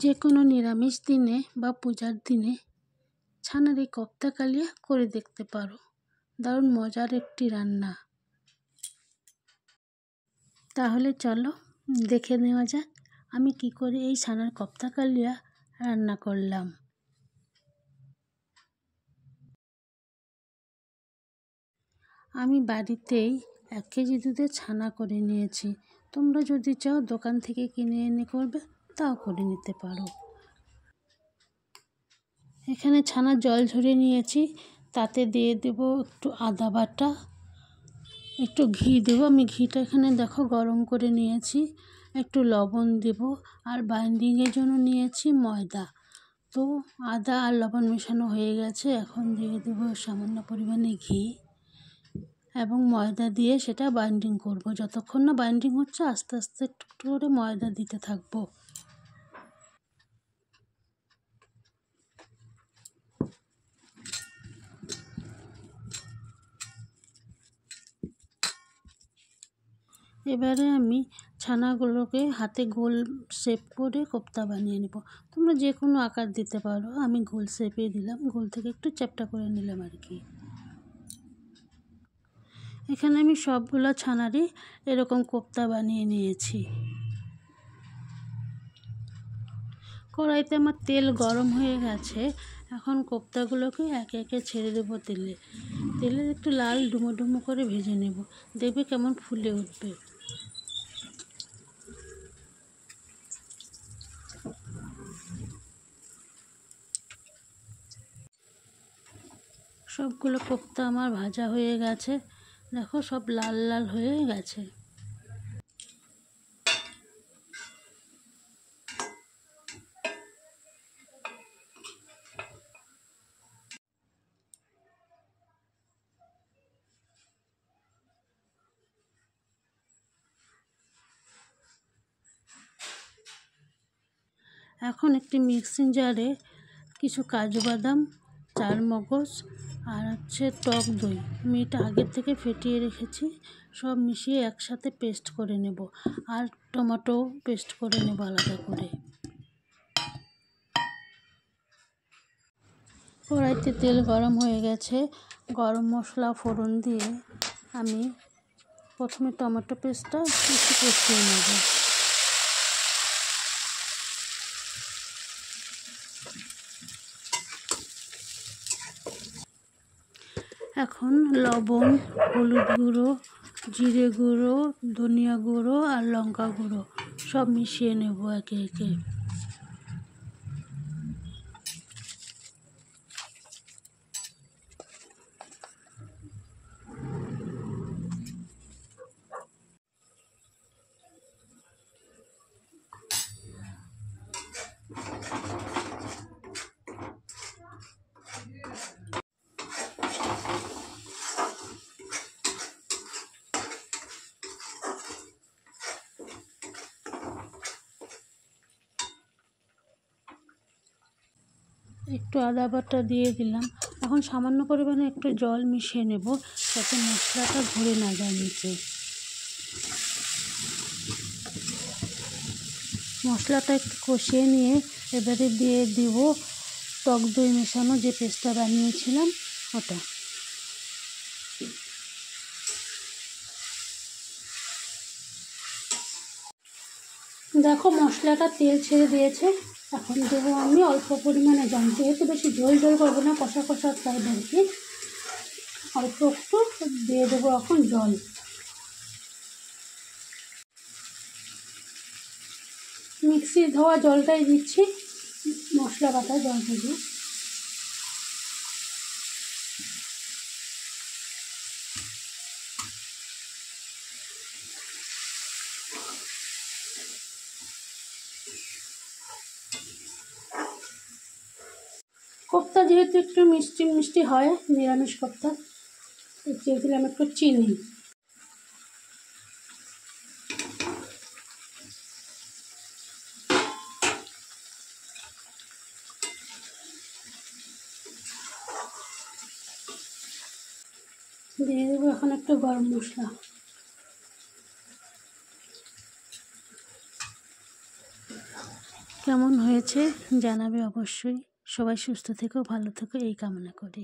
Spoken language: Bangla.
যে কোনো নিরামিষ দিনে বা পূজার দিনে ছানার এই কোপ্তা কালিয়া করে দেখতে পারো। দারুণ মজার একটি রান্না। তাহলে চলো দেখে নেওয়া যাক আমি কি করে এই ছানার কোপ্তা কালিয়া রান্না করলাম। আমি বাড়িতেই 1 কেজি দুধের ছানা করে নিয়েছি। তোমরা যদি চাও দোকান থেকে কিনে এনে করবে তাও করে নিতে পারো। এখানে ছানার জল ঝরিয়ে নিয়েছি, তাতে দিয়ে দেব একটু আদা বাটা, একটু ঘি দেব। আমি ঘিটা এখানে দেখো গরম করে নিয়েছি। একটু লবণ দেব আর বাইন্ডিংয়ের জন্য নিয়েছি ময়দা। তো আদা আর লবণ মেশানো হয়ে গেছে, এখন দিয়ে দেব সামান্য পরিমাণে ঘি এবং ময়দা দিয়ে সেটা বাইন্ডিং করব। যতক্ষণ না বাইন্ডিং হচ্ছে আস্তে আস্তে একটু করে ময়দা দিতে থাকবো। এবারে আমি ছানাগুলোকে হাতে গোল শেপ করে কোপ্তা বানিয়ে নেব। তোমরা যে কোনো আকার দিতে পারো, আমি গোল শেপে দিলাম, গোল থেকে একটু চ্যাপ্টা করে নিলাম আর কি। এখানে আমি সবগুলো ছানারই এরকম কোপ্তা বানিয়ে নিয়েছি। কড়াইতে আমার তেল গরম হয়ে গেছে, এখন কোপ্তাগুলোকে একে একে ছেড়ে দেবো তেলে একটু লাল ডুমো ডুমো করে ভেজে নেব, দেখবে কেমন ফুলে উঠবে। সবগুলো কোপ্তা আমার ভাজা হয়ে গেছে, দেখো সব লাল লাল হয়ে গেছে। এখন একটি মিক্সিং জারে কিছু কাজু বাদাম, চারমগজ আর টক দই, আমি এটা আগের থেকে ফেটিয়ে রেখেছি, সব মিশিয়ে একসাথে পেস্ট করে নেব। আর টমেটো পেস্ট করে নেব আলাদা করে। কড়াইতে তেল গরম হয়ে গেছে, গরম মশলা ফোড়ন দিয়ে আমি প্রথমে টমেটো পেস্টটা একটু কষিয়ে নেব। এখন লবণ, হলুদ গুঁড়ো, জিরে গুঁড়ো, ধনিয়া গুঁড়ো আর লঙ্কা গুঁড়ো সব মিশিয়ে নেব একে একে। একটু আদা বাটা দিয়ে দিলাম। এখন সামান্য পরিমাণে একটু জল মিশিয়ে নেব যাতে মশলাটা ধরে না যায় নিচে। মশলাটা একটু কষিয়ে নিয়ে এবারে দিয়ে দিব টক দই মেশানো যে পেস্টটা বানিয়েছিলাম ওটা। দেখো মশলাটা তেল ছেড়ে দিয়েছে, এখন দেবো আমি অল্প পরিমাণে জল, যেহেতু বেশি ঝোল করবো না, কষা কষা টাইপ আর কি, অল্প একটু দিয়ে দেবো এখন জল। মিক্সি ধোয়া জলটাই দিচ্ছি, মশলা বাটা জলটা দিয়ে। কোপ্তা যেহেতু একটু মিষ্টি মিষ্টি হয়, নিরামিষ কোপ্তা, দিয়ে দিলাম একটু চিনি। দিয়ে দেবো এখন একটু গরম মশলা। কেমন হয়েছে জানাবে অবশ্যই। সবাই সুস্থ থেকো, ভালো থেকো এই কামনা করি।